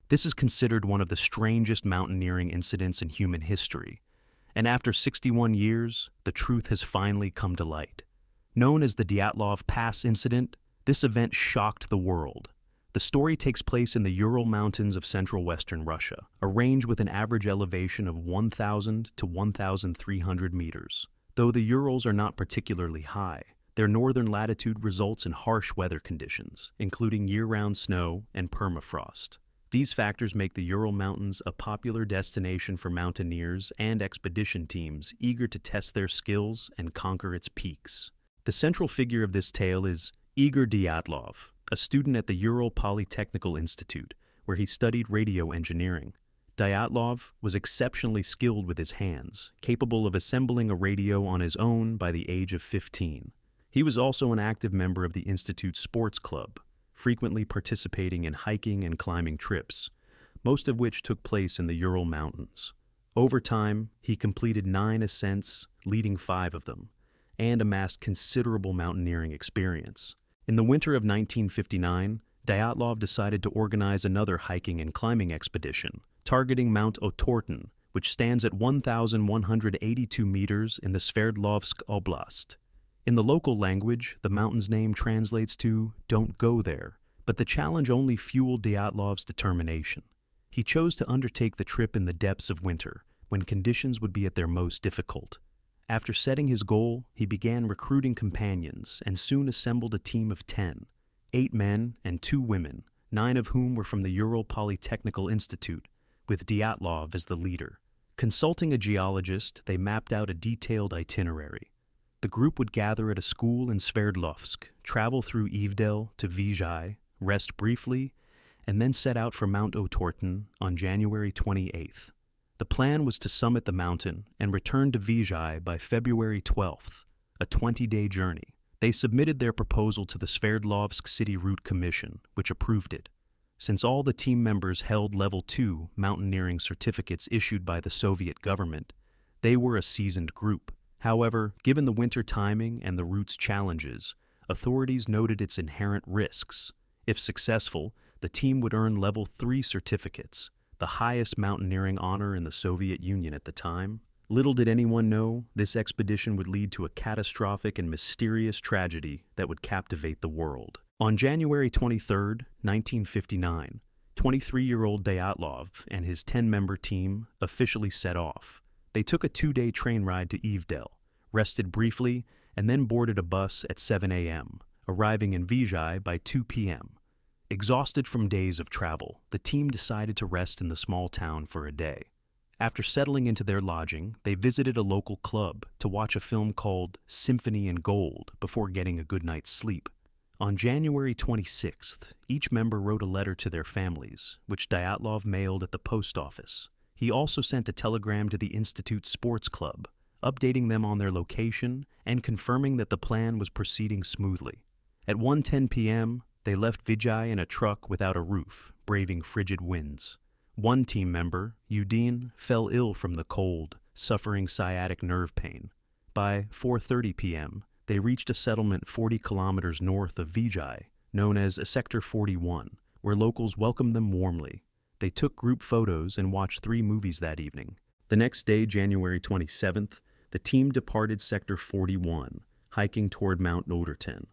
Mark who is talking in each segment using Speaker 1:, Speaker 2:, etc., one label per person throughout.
Speaker 1: This is considered one of the strangest mountaineering incidents in human history, and after 61 years, the truth has finally come to light. Known as the Dyatlov Pass incident, this event shocked the world. The story takes place in the Ural Mountains of central western Russia, a range with an average elevation of 1,000 to 1,300 meters. Though the Urals are not particularly high, their northern latitude results in harsh weather conditions, including year-round snow and permafrost. These factors make the Ural Mountains a popular destination for mountaineers and expedition teams eager to test their skills and conquer its peaks. The central figure of this tale is Igor Dyatlov, a student at the Ural Polytechnical Institute, where he studied radio engineering. Dyatlov was exceptionally skilled with his hands, capable of assembling a radio on his own by the age of 15. He was also an active member of the Institute's sports club, frequently participating in hiking and climbing trips, most of which took place in the Ural Mountains. Over time, he completed 9 ascents, leading 5 of them, and amassed considerable mountaineering experience. In the winter of 1959, Dyatlov decided to organize another hiking and climbing expedition, targeting Mount Otorten, which stands at 1,182 meters in the Sverdlovsk Oblast. In the local language, the mountain's name translates to "don't go there," but the challenge only fueled Dyatlov's determination. He chose to undertake the trip in the depths of winter, when conditions would be at their most difficult. After setting his goal, he began recruiting companions and soon assembled a team of 10, 8 men and 2 women, 9 of whom were from the Ural Polytechnical Institute, with Dyatlov as the leader. Consulting a geologist, they mapped out a detailed itinerary. The group would gather at a school in Sverdlovsk, travel through Ivdel to Vizhai, rest briefly, and then set out for Mount Otorten on January 28th. The plan was to summit the mountain and return to Vizhai by February 12th, a 20-day journey. They submitted their proposal to the Sverdlovsk City Route Commission, which approved it. Since all the team members held Level 2 mountaineering certificates issued by the Soviet government, they were a seasoned group. However, given the winter timing and the route's challenges, authorities noted its inherent risks. If successful, the team would earn Level 3 certificates, the highest mountaineering honor in the Soviet Union at the time. Little did anyone know, this expedition would lead to a catastrophic and mysterious tragedy that would captivate the world. On January 23, 1959, 23-year-old Dyatlov and his 10-member team officially set off. They took a 2-day train ride to Ivdel, rested briefly, and then boarded a bus at 7 a.m., arriving in Vizhai by 2 p.m. Exhausted from days of travel, the team decided to rest in the small town for a day. After settling into their lodging, they visited a local club to watch a film called Symphony in Gold before getting a good night's sleep. On January 26th, each member wrote a letter to their families, which Dyatlov mailed at the post office. He also sent a telegram to the Institute's sports club, updating them on their location and confirming that the plan was proceeding smoothly. At 1:10 p.m., they left Vizhai in a truck without a roof, braving frigid winds. One team member, Udin, fell ill from the cold, suffering sciatic nerve pain. By 4:30 p.m., they reached a settlement 40 kilometers north of Vizhai, known as Sector 41, where locals welcomed them warmly. They took group photos and watched 3 movies that evening. The next day, January 27th, the team departed Sector 41, hiking toward Mount Otorten.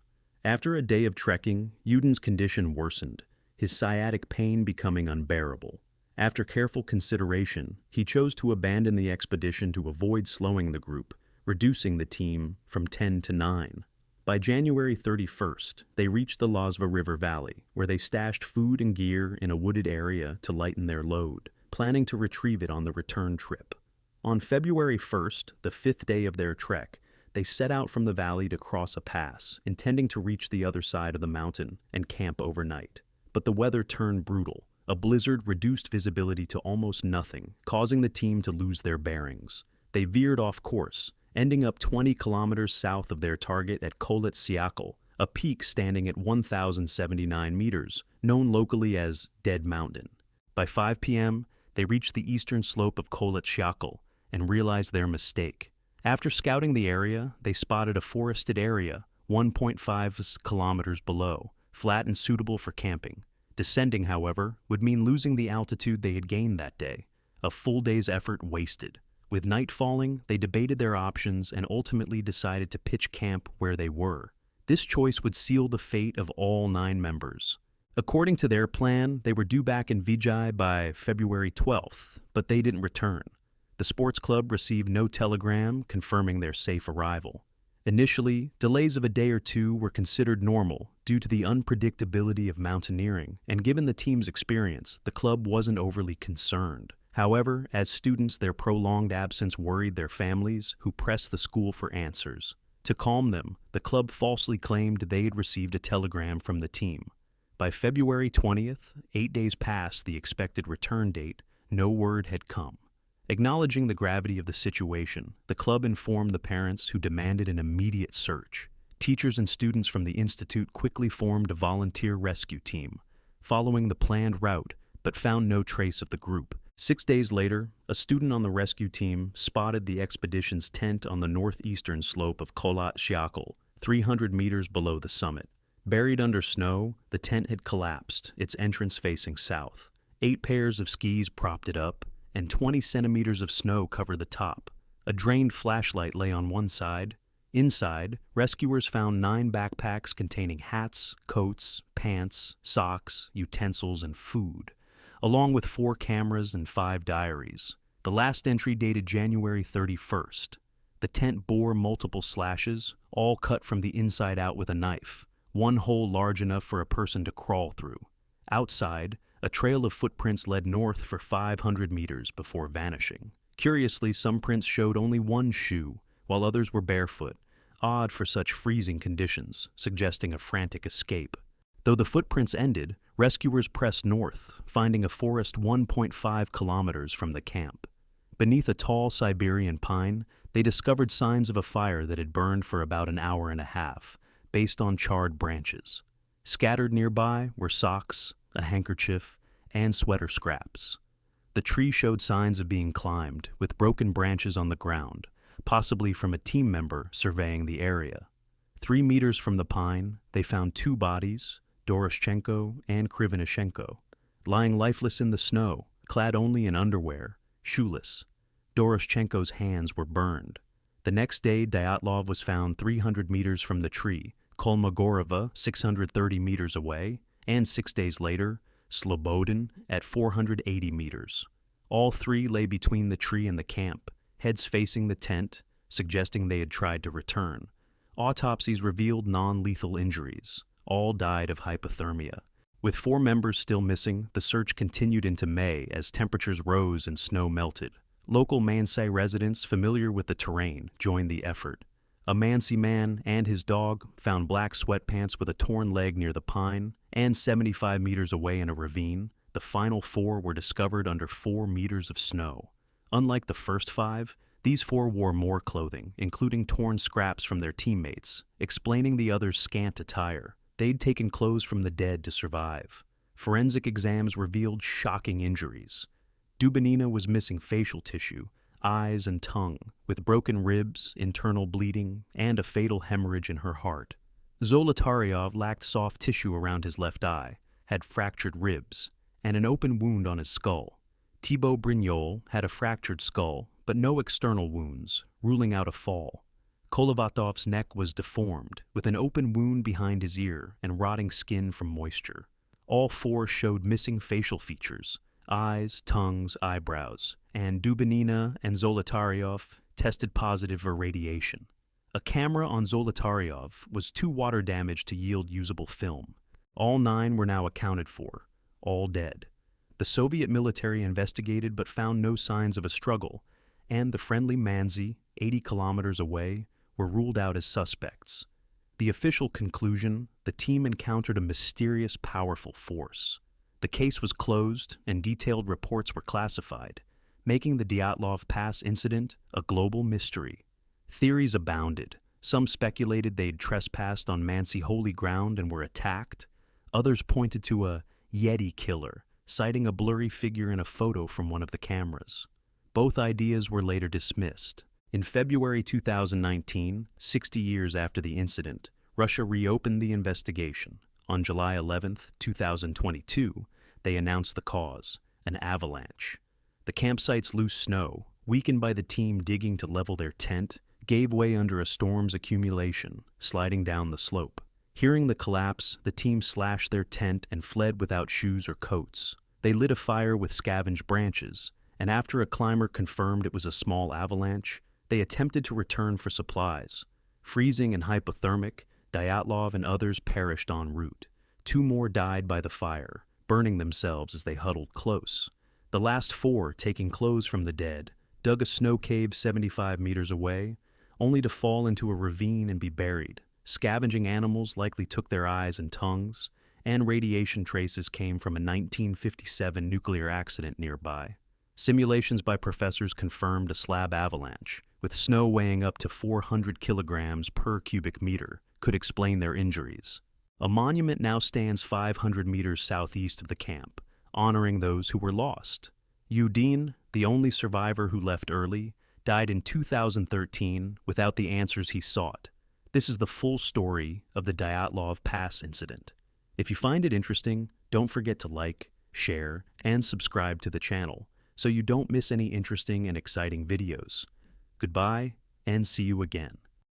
Speaker 1: After a day of trekking, Udin's condition worsened, his sciatic pain becoming unbearable. After careful consideration, he chose to abandon the expedition to avoid slowing the group, reducing the team from 10 to 9. By January 31st, they reached the Lozva River Valley, where they stashed food and gear in a wooded area to lighten their load, planning to retrieve it on the return trip. On February 1st, the 5th day of their trek, they set out from the valley to cross a pass, intending to reach the other side of the mountain and camp overnight. But the weather turned brutal. A blizzard reduced visibility to almost nothing, causing the team to lose their bearings. They veered off course, ending up 20 kilometers south of their target at Kholat Syakhl, a peak standing at 1,079 meters, known locally as Dead Mountain. By 5 p.m., they reached the eastern slope of Kholat Syakhl and realized their mistake. After scouting the area, they spotted a forested area 1.5 kilometers below, flat and suitable for camping. Descending, however, would mean losing the altitude they had gained that day, a full day's effort wasted. With night falling, they debated their options and ultimately decided to pitch camp where they were. This choice would seal the fate of all 9 members. According to their plan, they were due back in Vijay by February 12th, but they didn't return. The sports club received no telegram confirming their safe arrival. Initially, delays of a day or two were considered normal due to the unpredictability of mountaineering, and given the team's experience, the club wasn't overly concerned. However, as students, their prolonged absence worried their families, who pressed the school for answers. To calm them, the club falsely claimed they had received a telegram from the team. By February 20th, 8 days past the expected return date, no word had come. Acknowledging the gravity of the situation, the club informed the parents, who demanded an immediate search. Teachers and students from the institute quickly formed a volunteer rescue team, following the planned route, but found no trace of the group. 6 days later, a student on the rescue team spotted the expedition's tent on the northeastern slope of Kholat Syakhl, 300 meters below the summit. Buried under snow, the tent had collapsed, its entrance facing south. 8 pairs of skis propped it up, and 20 centimeters of snow covered the top. A drained flashlight lay on one side. Inside, rescuers found 9 backpacks containing hats, coats, pants, socks, utensils, and food, along with 4 cameras and 5 diaries. The last entry dated January 31st. The tent bore multiple slashes, all cut from the inside out with a knife, one hole large enough for a person to crawl through. Outside, a trail of footprints led north for 500 meters before vanishing. Curiously, some prints showed only 1 shoe, while others were barefoot, odd for such freezing conditions, suggesting a frantic escape. Though the footprints ended, rescuers pressed north, finding a forest 1.5 kilometers from the camp. Beneath a tall Siberian pine, they discovered signs of a fire that had burned for about an hour and a half, based on charred branches. Scattered nearby were socks, a handkerchief, and sweater scraps. The tree showed signs of being climbed, with broken branches on the ground, possibly from a team member surveying the area. 3 meters from the pine, they found 2 bodies, Doroschenko and Krivonishenko, lying lifeless in the snow, clad only in underwear, shoeless. Doroschenko's hands were burned. The next day, Dyatlov was found 300 meters from the tree, Kolmogorova 630 meters away, and 6 days later, Slobodin at 480 meters. All 3 lay between the tree and the camp, heads facing the tent, suggesting they had tried to return. Autopsies revealed non-lethal injuries. All died of hypothermia. With 4 members still missing, the search continued into May as temperatures rose and snow melted. Local Mansi residents familiar with the terrain joined the effort. A Mansi man and his dog found black sweatpants with a torn leg near the pine, and 75 meters away in a ravine, the final 4 were discovered under 4 meters of snow. Unlike the first 5, these 4 wore more clothing, including torn scraps from their teammates, explaining the others' scant attire. They'd taken clothes from the dead to survive. Forensic exams revealed shocking injuries. Dubinina was missing facial tissue, eyes and tongue, with broken ribs, internal bleeding, and a fatal hemorrhage in her heart. Zolotaryov lacked soft tissue around his left eye, had fractured ribs, and an open wound on his skull. Thibaut Brignol had a fractured skull, but no external wounds, ruling out a fall. Kolovatov's neck was deformed, with an open wound behind his ear and rotting skin from moisture. All 4 showed missing facial features, eyes, tongues, eyebrows, and Dubinina and Zolotaryov tested positive for radiation. A camera on Zolotaryov was too water damaged to yield usable film. All 9 were now accounted for, all dead. The Soviet military investigated but found no signs of a struggle, and the friendly Mansi, 80 kilometers away, were ruled out as suspects. The official conclusion: the team encountered a mysterious, powerful force. The case was closed, and detailed reports were classified, making the Dyatlov Pass incident a global mystery. Theories abounded. Some speculated they'd trespassed on Mansi holy ground and were attacked. Others pointed to a Yeti killer, citing a blurry figure in a photo from one of the cameras. Both ideas were later dismissed. In February 2019, 60 years after the incident, Russia reopened the investigation. On July 11th, 2022, they announced the cause, an avalanche. The campsite's loose snow, weakened by the team digging to level their tent, gave way under a storm's accumulation, sliding down the slope. Hearing the collapse, the team slashed their tent and fled without shoes or coats. They lit a fire with scavenged branches, and after a climber confirmed it was a small avalanche, they attempted to return for supplies. Freezing and hypothermic, Dyatlov and others perished en route. 2 more died by the fire, burning themselves as they huddled close. The last 4, taking clothes from the dead, dug a snow cave 75 meters away, only to fall into a ravine and be buried. Scavenging animals likely took their eyes and tongues, and radiation traces came from a 1957 nuclear accident nearby. Simulations by professors confirmed a slab avalanche, with snow weighing up to 400 kilograms per cubic meter, could explain their injuries. A monument now stands 500 meters southeast of the camp, honoring those who were lost. Udin, the only survivor who left early, died in 2013 without the answers he sought. This is the full story of the Dyatlov Pass incident. If you find it interesting, don't forget to like, share, and subscribe to the channel so you don't miss any interesting and exciting videos. Goodbye, and see you again.